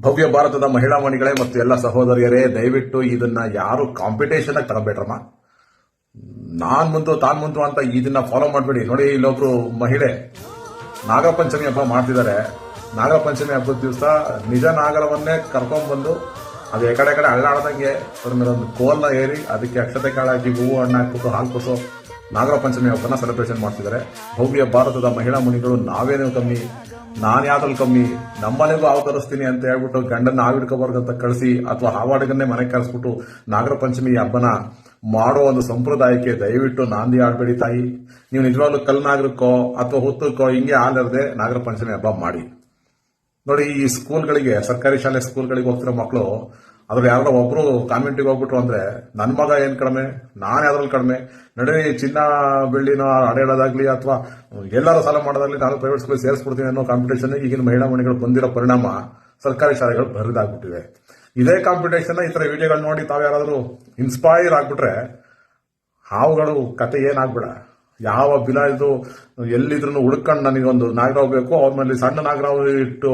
ಭವ್ಯ ಭಾರತದ ಮಹಿಳಾ ಮಣಿಗಳೇ ಮತ್ತು ಎಲ್ಲ ಸಹೋದರಿಯರೇ, ದಯವಿಟ್ಟು ಇದನ್ನ ಯಾರು ಕಾಂಪಿಟೇಷನ್ ಆಗಿ ತರಬೇಡ್ರಮ್ಮ. ನಾನ್ ಮುಂದು ತಾನ್ ಮುಂದು ಅಂತ ಇದನ್ನ ಫಾಲೋ ಮಾಡಬೇಡಿ. ನೋಡಿ, ಇಲ್ಲೊಬ್ರು ಮಹಿಳೆ ನಾಗರ ಪಂಚಮಿ ಹಬ್ಬ ಮಾಡ್ತಿದ್ದಾರೆ. ನಾಗರ ಪಂಚಮಿ ಹಬ್ಬದ ದಿವಸ ನಿಜ ನಾಗರವನ್ನೇ ಕರ್ಕೊಂಡ್ಬಂದು ಅದು ಎಕಡೆ ಅಳ್ಳಾಡ್ದಂಗೆ ಅದ್ರ ಮೇಲೆ ಒಂದು ಕೋಲ್ನ ಏರಿ ಅದಕ್ಕೆ ಅಕ್ಷತೆ ಕಾಳಾಕಿ ಹೂವು ಹಣ್ಣು ಹಾಕ್ಬಿಟ್ಟು ಹಾಲು ಕೊಟ್ಟು ನಾಗರ ಪಂಚಮಿ ಹಬ್ಬನ ಸೆಲೆಬ್ರೇಷನ್ ಮಾಡ್ತಿದ್ದಾರೆ. ಭವ್ಯ ಭಾರತದ ಮಹಿಳಾ ಮಣಿಗಳು ನಾವೇನು ಕಮ್ಮಿ, ನಾನು ಯಾವ್ದ್ರಲ್ಲಿ ಕಮ್ಮಿ, ನಮ್ಮನೆಗೂ ಹಾವು ತರಿಸ್ತೀನಿ ಅಂತ ಹೇಳ್ಬಿಟ್ಟು ಗಂಡನ್ನ ಹಾವಿಡ್ಕೋಬಾರ್ದಂತ ಕಳಿಸಿ ಅಥವಾ ಹಾವಾಡಿಗನ್ನೇ ಮನೆಗೆ ಕರೆಸ್ಬಿಟ್ಟು ನಾಗರ ಪಂಚಮಿ ಹಬ್ಬನ ಮಾಡೋ ಒಂದು ಸಂಪ್ರದಾಯಕ್ಕೆ ದಯವಿಟ್ಟು ನಾಂದಿ ಆಡ್ಬೇಡಿ ತಾಯಿ. ನೀವು ನಿಜವಾಗ್ಲೂ ಕಲ್ನಾಗರಕ್ಕೋ ಅಥವಾ ಹುತ್ತಕ್ಕೋ ಹಿಂಗೆ ಹಾಲಿರದೆ ನಾಗರ ಪಂಚಮಿ ಹಬ್ಬ ಮಾಡಿ. ನೋಡಿ, ಈ ಸ್ಕೂಲ್ಗಳಿಗೆ, ಸರ್ಕಾರಿ ಶಾಲೆ ಸ್ಕೂಲ್ಗಳಿಗೆ ಹೋಗ್ತಿರೋ ಮಕ್ಕಳು ಅದ್ರಲ್ಲಿ ಯಾರೋ ಒಬ್ರು ಕಾನ್ವೆಂಟಿಗೆ ಹೋಗ್ಬಿಟ್ರು ಅಂದ್ರೆ ನನ್ನ ಮಗ ಏನ್ ಕಡಿಮೆ, ನಾನು ಯಾವ್ದ್ರಲ್ಲಿ ಕಡಿಮೆ, ನಡೆ ಚಿನ್ನ ಬೆಳ್ಳಿನ ಅಡೆಯೋದಾಗ್ಲಿ ಅಥವಾ ಎಲ್ಲರೂ ಸಾಲ ಮಾಡೋದಾಗ್ಲಿ ನಾನು ಪ್ರೈವೇಟ್ ಸ್ಕೂಲ್ ಸೇರಿಸ್ಬಿಡ್ತೀನಿ ಅನ್ನೋ ಕಾಂಪಿಟೇಷನ್ ಈಗಿನ ಮಹಿಳಾ ಮಣಿಗಳು ಬಂದಿರೋ ಪರಿಣಾಮ ಸರ್ಕಾರಿ ಶಾಲೆಗಳು ಬರಿದಾಗ್ಬಿಟ್ಟಿವೆ. ಇದೇ ಕಾಂಪಿಟೇಷನ್ ಈ ತರ ವಿಡಿಯೋಗಳು ನೋಡಿ ತಾವು ಯಾರಾದ್ರೂ ಇನ್ಸ್ಪೈರ್ ಆಗ್ಬಿಟ್ರೆ ಹಾವುಗಳು ಕತೆ ಏನಾಗ್ಬೇಡ. ಯಾವ ಬಿಲ ಇದು ಎಲ್ಲಿದ್ರು ಹುಡ್ಕೊಂಡು ನನಗೊಂದು ನಾಗರಾವ್ ಬೇಕು, ಅವ್ರ ಮೇಲೆ ಸಣ್ಣ ನಾಗರಾವ್ ಇಟ್ಟು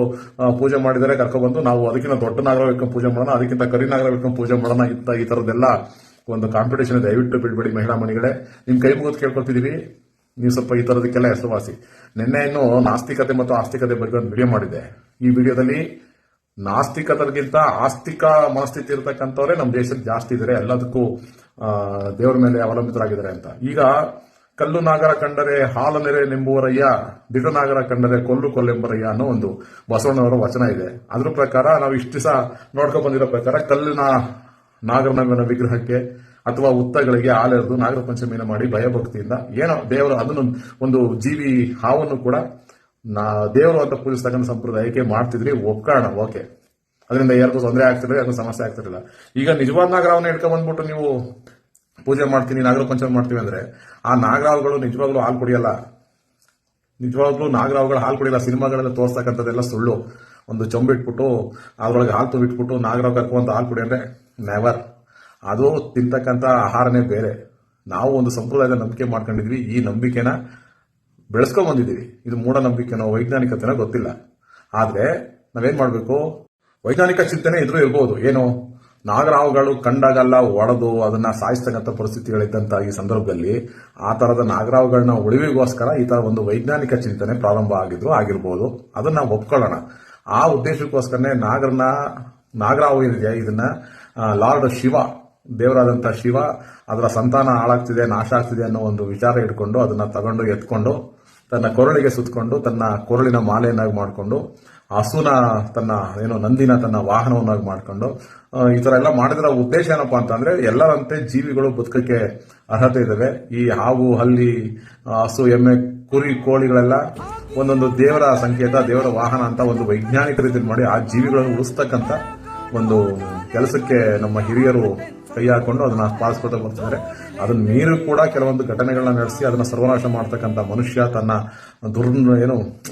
ಪೂಜೆ ಮಾಡಿದರೆ ಕರ್ಕೊಬಂದು ನಾವು ಅದಕ್ಕಿಂತ ದೊಡ್ಡ ನಾಗರಾವ್ ಇಟ್ಕೊಂಡು ಪೂಜೆ ಮಾಡೋಣ, ಅದಕ್ಕಿಂತ ಕರಿ ನಾಗರಾವ್ ಇಟ್ಕೊಂಡು ಪೂಜೆ ಮಾಡೋಣ. ಈ ತರದೆಲ್ಲ ಒಂದು ಕಾಂಪಿಟೇಷನ್ ದಯವಿಟ್ಟು ಬಿಡ್ಬೇಡಿ ಮಹಿಳಾ ಮಣಿಗಳೇ. ನಿಮ್ ಕೈ ಮುಗಿದು ಕೇಳ್ಕೊತಿದೀವಿ, ನೀವು ಸ್ವಲ್ಪ ಈ ತರದಕ್ಕೆಲ್ಲ ಹೆಸರುವಾಸಿ. ನಿನ್ನೆ ಇನ್ನು ನಾಸ್ತಿಕತೆ ಮತ್ತು ಆಸ್ತಿಕತೆ ಬಗ್ಗೆ ಒಂದು ವಿಡಿಯೋ ಮಾಡಿದ್ದೆ. ಈ ವಿಡಿಯೋದಲ್ಲಿ ನಾಸ್ತಿಕತೆಗಿಂತ ಆಸ್ತಿಕ ಮನಸ್ಥಿತಿ ಇರತಕ್ಕಂಥವ್ರೆ ನಮ್ಮ ದೇಶದಲ್ಲಿ ಜಾಸ್ತಿ ಇದ್ದಾರೆ, ಎಲ್ಲದಕ್ಕೂ ದೇವರ ಮೇಲೆ ಅವಲಂಬಿತರಾಗಿದ್ದಾರೆ ಅಂತ. ಈಗ ಕಲ್ಲು ನಾಗರ ಕಂಡರೆ ಹಾಲು ನೆರೆ ನೆಂಬುವರಯ್ಯ, ದಿಟ ನಾಗರ ಕಂಡರೆ ಕೊಲ್ಲು ಕೊಲ್ಲೆಂಬರಯ್ಯ ಅನ್ನೋ ಒಂದು ಬಸವಣ್ಣವರ ವಚನ ಇದೆ. ಅದ್ರ ಪ್ರಕಾರ ನಾವು ಇಷ್ಟು ದಿವಸ ನೋಡ್ಕೊಂಡ್ ಬಂದಿರೋ ಪ್ರಕಾರ ಕಲ್ಲಿನ ನಾಗರನ ವಿಗ್ರಹಕ್ಕೆ ಅಥವಾ ಉತ್ತಗಳಿಗೆ ಹಾಲೆರೆದು ನಾಗರ ಪಂಚಮಿನ ಮಾಡಿ ಭಯಭಕ್ತಿಯಿಂದ ಏನೋ ದೇವರು ಅದನ್ನು ಒಂದು ಜೀವಿ ಹಾವನ್ನು ಕೂಡ ದೇವರು ಅಂತ ಪೂಜಿಸ್ತಕ್ಕಂಥ ಸಂಪ್ರದಾಯಕ್ಕೆ ಮಾಡ್ತಿದ್ರಿ, ಒಪ್ಕೋಣ, ಓಕೆ. ಅದರಿಂದ ಯಾರಿಗೂ ತೊಂದರೆ ಆಗ್ತಿರಲಿಲ್ಲ, ಯಾರಿಗೂ ಸಮಸ್ಯೆ ಆಗ್ತಿರಲಿಲ್ಲ. ಈಗ ನಿಜವಾದ ನಾಗರವನ್ನ ಇಟ್ಕೊಂಡ್ ಬಂದ್ಬಿಟ್ಟು ನೀವು ಪೂಜೆ ಮಾಡ್ತೀನಿ, ನಾಗರ ಪಂಚಮಿ ಮಾಡ್ತೀವಿ ಅಂದ್ರೆ ಆ ನಾಗರಾವುಗಳು ನಿಜವಾಗ್ಲೂ ಹಾಲು ಕುಡಿಯಲ್ಲ. ನಿಜವಾಗ್ಲೂ ನಾಗರಾವುಗಳು ಹಾಲು ಕುಡಿಯಲ್ಲ. ಸಿನಿಮಾಗಳೆಲ್ಲ ತೋರ್ಸ್ತಕ್ಕಂಥದ್ದೆಲ್ಲ ಸುಳ್ಳು. ಒಂದು ಚೊಂಬಿಟ್ಬಿಟ್ಟು ಅದ್ರೊಳಗೆ ಹಾಲು ತುಂಬಿಟ್ಬಿಟ್ಟು ನಾಗರಾವ್ ಕರ್ಕೊಂತ ಹಾಲು ಕುಡಿ ಅಂದ್ರೆ ನೆವರ್. ಅದು ತಿಂತಕ್ಕಂಥ ಆಹಾರನೇ ಬೇರೆ. ನಾವು ಒಂದು ಸಂಪ್ರದಾಯದ ನಂಬಿಕೆ ಮಾಡ್ಕೊಂಡಿದ್ವಿ, ಈ ನಂಬಿಕೆನ ಬೆಳೆಸ್ಕೊಂಡ್ ಬಂದಿದ್ದೀವಿ. ಇದು ಮೂಢನಂಬಿಕೆನೋ ವೈಜ್ಞಾನಿಕತೆನೋ ಗೊತ್ತಿಲ್ಲ. ಆದ್ರೆ ನಾವೇನ್ ಮಾಡ್ಬೇಕು, ವೈಜ್ಞಾನಿಕ ಚಿಂತನೆ ಇದ್ರೂ ಇರ್ಬೋದು. ಏನು, ನಾಗರಾವುಗಳು ಕಂಡಾಗಲ್ಲ ಒಡೆದು ಅದನ್ನ ಸಾಯಿಸ್ತಕ್ಕಂಥ ಪರಿಸ್ಥಿತಿಗಳಿದ್ದಂತ ಈ ಸಂದರ್ಭದಲ್ಲಿ ಆ ತರದ ನಾಗರಾವುಗಳನ್ನ ಉಳಿವಿಗೋಸ್ಕರ ಈ ತರ ಒಂದು ವೈಜ್ಞಾನಿಕ ಚಿಂತನೆ ಪ್ರಾರಂಭ ಆಗಿರ್ಬೋದು. ಅದನ್ನ ನಾವು ಒಪ್ಕೊಳ್ಳೋಣ. ಆ ಉದ್ದೇಶಕ್ಕೋಸ್ಕರನೇ ನಾಗರಾವು ಏನಿದೆ ಇದನ್ನ ಲಾರ್ಡ್ ಶಿವ, ದೇವರಾದಂತ ಶಿವ ಅದರ ಸಂತಾನ ಹಾಳಾಗ್ತಿದೆ, ನಾಶ ಆಗ್ತಿದೆ ಅನ್ನೋ ಒಂದು ವಿಚಾರ ಇಟ್ಕೊಂಡು ಅದನ್ನ ತಗೊಂಡು ಎತ್ಕೊಂಡು ತನ್ನ ಕೊರಳಿಗೆ ಸುತ್ತಕೊಂಡು ತನ್ನ ಕೊರಳಿನ ಮಾಲೆಯನ್ನಾಗಿ ಮಾಡಿಕೊಂಡು ಹಸುನ ತನ್ನ ನಂದಿನ ತನ್ನ ವಾಹನವನ್ನಾಗಿ ಮಾಡಿಕೊಂಡು ಈ ತರ ಎಲ್ಲ ಮಾಡಿದ್ರ ಉದ್ದೇಶ ಏನಪ್ಪಾ ಅಂತಂದ್ರೆ ಎಲ್ಲರಂತೆ ಜೀವಿಗಳು ಬದುಕಕ್ಕೆ ಅರ್ಹತೆ ಇದಾವೆ. ಈ ಹಾವು, ಹಲ್ಲಿ, ಹಸು, ಎಮ್ಮೆ, ಕುರಿ, ಕೋಳಿಗಳೆಲ್ಲ ಒಂದೊಂದು ದೇವರ ಸಂಕೇತ, ದೇವರ ವಾಹನ ಅಂತ ಒಂದು ವೈಜ್ಞಾನಿಕ ರೀತಿಯಲ್ಲಿ ಮಾಡಿ ಆ ಜೀವಿಗಳನ್ನು ಉಳಿಸ್ತಕ್ಕಂಥ ಒಂದು ಕೆಲಸಕ್ಕೆ ನಮ್ಮ ಹಿರಿಯರು ಕೈ ಹಾಕೊಂಡು ಅದನ್ನ ಪಾಲಿಸ್ಕೊಳ್ತಾ ಬರ್ತಿದ್ದಾರೆ. ಅದನ್ನ ಮೀರಿ ಕೂಡ ಕೆಲವೊಂದು ಘಟನೆಗಳನ್ನ ನಡೆಸಿ ಅದನ್ನ ಸರ್ವನಾಶ ಮಾಡ್ತಕ್ಕಂಥ ಮನುಷ್ಯ ತನ್ನ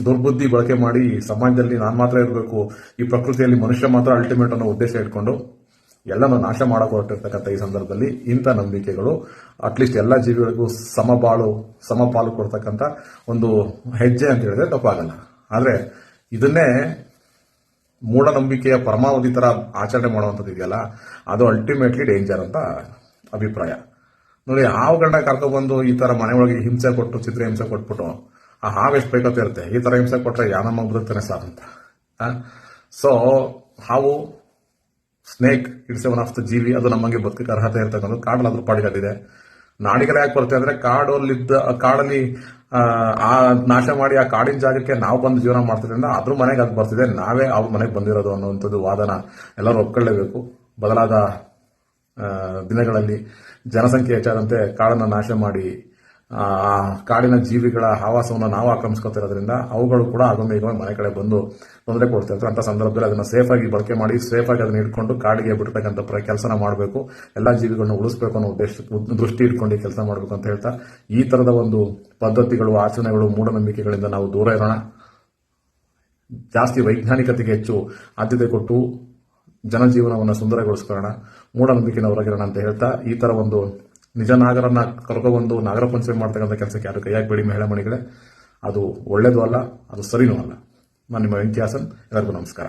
ದುರ್ಬುದ್ಧಿ ಬಳಕೆ ಮಾಡಿ ಸಮಾಜದಲ್ಲಿ ನಾನು ಮಾತ್ರ ಇರಬೇಕು, ಈ ಪ್ರಕೃತಿಯಲ್ಲಿ ಮನುಷ್ಯ ಮಾತ್ರ ಅಲ್ಟಿಮೇಟ್ ಅನ್ನೋ ಉದ್ದೇಶ ಇಟ್ಕೊಂಡು ಎಲ್ಲನೂ ನಾಶ ಮಾಡಕ್ ಹೊರಟಿರ್ತಕ್ಕಂಥ ಈ ಸಂದರ್ಭದಲ್ಲಿ ಇಂಥ ನಂಬಿಕೆಗಳು ಅಟ್ಲೀಸ್ಟ್ ಎಲ್ಲ ಜೀವಿಗಳಿಗೂ ಸಮಪಾಲು ಕೊಡ್ತಕ್ಕಂಥ ಒಂದು ಹೆಜ್ಜೆ ಅಂತ ಹೇಳಿದ್ರೆ ತಪ್ಪಾಗಲ್ಲ. ಆದ್ರೆ ಇದನ್ನೇ ಮೂಢನಂಬಿಕೆಯ ಪರಮಾವಧಿ ತರ ಆಚರಣೆ ಮಾಡುವಂಥದ್ದು ಇದೆಯಲ್ಲ, ಅದು ಅಲ್ಟಿಮೇಟ್ಲಿ ಡೇಂಜರ್ ಅಂತ ಅಭಿಪ್ರಾಯ. ನೋಡಿ, ಹಾವುಗಳನ್ನ ಕರ್ಕೊಬಂದು ಈ ತರ ಮನೆ ಒಳಗೆ ಹಿಂಸೆ ಕೊಟ್ಟು ಚಿತ್ರಹಿಂಸೆ ಕೊಟ್ಬಿಟ್ಟು ಆ ಹಾವು ಎಷ್ಟು ಬೇಕಂತ ಇರುತ್ತೆ. ಈ ತರ ಹಿಂಸೆ ಕೊಟ್ರೆ ಯಾನಮ್ಮ ಬದುಕ್ತಾನೆ ಸಾರ್ ಅಂತ. ಸೊ ಹಾವು, snake, it's one of the ಜೀವಿ, ಅದು ನಮಗೆ ಬದುಕಕ್ಕೆ ಅರ್ಹತೆ ಇರ್ತಕ್ಕಂಥ ಕಾಡಲ್ಲಿ ಅದ್ರ ಪಾಡಿಗಲ್ಲಿದೆ. ನಾಡಿಗೆಲ್ಲ ಯಾಕೆ ಬರ್ತೇವೆ ಅಂದ್ರೆ ಕಾಡಲ್ಲಿ ಆ ನಾಶ ಮಾಡಿ ಆ ಕಾಡಿನ ಜಾಗಕ್ಕೆ ನಾವು ಬಂದು ಜೀವನ ಮಾಡ್ತಿದ್ರಿಂದ ಅದ್ರ ಮನೆಗೆ ಅದು ಬರ್ತಿದೆ, ನಾವೇ ಅವ್ರ ಮನೆಗೆ ಬಂದಿರೋದು ಅನ್ನುವಂಥದ್ದು ವಾದನ ಎಲ್ಲರೂ ಒಪ್ಕೊಳ್ಳೇಬೇಕು. ಬದಲಾದ ದಿನಗಳಲ್ಲಿ ಜನಸಂಖ್ಯೆ ಹೆಚ್ಚಾದಂತೆ ಕಾಡನ್ನು ನಾಶ ಮಾಡಿ ಆ ಕಾಡಿನ ಜೀವಿಗಳ ಆವಾಸವನ್ನು ನಾವು ಆಕ್ರಮಿಸ್ಕೊತಿರೋದ್ರಿಂದ ಅವುಗಳು ಕೂಡ ಆಗೊಮ್ಮೆ ಮನೆ ಕಡೆ ಬಂದು ತೊಂದರೆ ಕೊಡ್ತಾ ಇರ್ತಾರೆ. ಅಂತ ಸಂದರ್ಭದಲ್ಲಿ ಅದನ್ನ ಸೇಫ್ ಆಗಿ ಬಳಕೆ ಮಾಡಿ ಸೇಫ್ ಆಗಿ ಅದನ್ನ ಇಟ್ಕೊಂಡು ಕಾಡಿಗೆ ಬಿಡ್ತಕ್ಕಂಥ ಕೆಲಸನ ಮಾಡಬೇಕು. ಎಲ್ಲಾ ಜೀವಿಗಳನ್ನ ಉಳಿಸಬೇಕು ಅನ್ನೋ ದೃಷ್ಟಿ ಇಟ್ಕೊಂಡು ಕೆಲಸ ಮಾಡಬೇಕು ಅಂತ ಹೇಳ್ತಾ ಈ ತರದ ಒಂದು ಪದ್ಧತಿಗಳು, ಆಚರಣೆಗಳು, ಮೂಢನಂಬಿಕೆಗಳಿಂದ ನಾವು ದೂರ ಇರೋಣ. ಜಾಸ್ತಿ ವೈಜ್ಞಾನಿಕತೆಗೆ ಹೆಚ್ಚು ಆದ್ಯತೆ ಕೊಟ್ಟು ಜನಜೀವನವನ್ನು ಸುಂದರಗೊಳಿಸ್ಕೊಳ್ಳೋಣ, ಮೂಢನಂಬಿಕೆನ ಹೊರಗಿರೋಣ ಅಂತ ಹೇಳ್ತಾ ಈ ತರ ಒಂದು ನಿಜ ನಾಗರನ್ನ ಕರ್ಕೊಬಂದು ನಾಗರ ಪಂಚಮಿ ಮಾಡ್ತಕ್ಕಂಥ ಕೆಲಸಕ್ಕೆ ಯಾರು ಕೈ ಹಾಕಬೇಡಿ ಮಹಿಳಾ ಮಣಿಗಳೇ. ಅದು ಒಳ್ಳೇದು ಅಲ್ಲ, ಅದು ಸರಿನೂ ಅಲ್ಲ. ನಾನು ನಿಮ್ಮ ವೆಂಕಿ ಹಾಸನ್. ಎಲ್ಲರಿಗೂ ನಮಸ್ಕಾರ.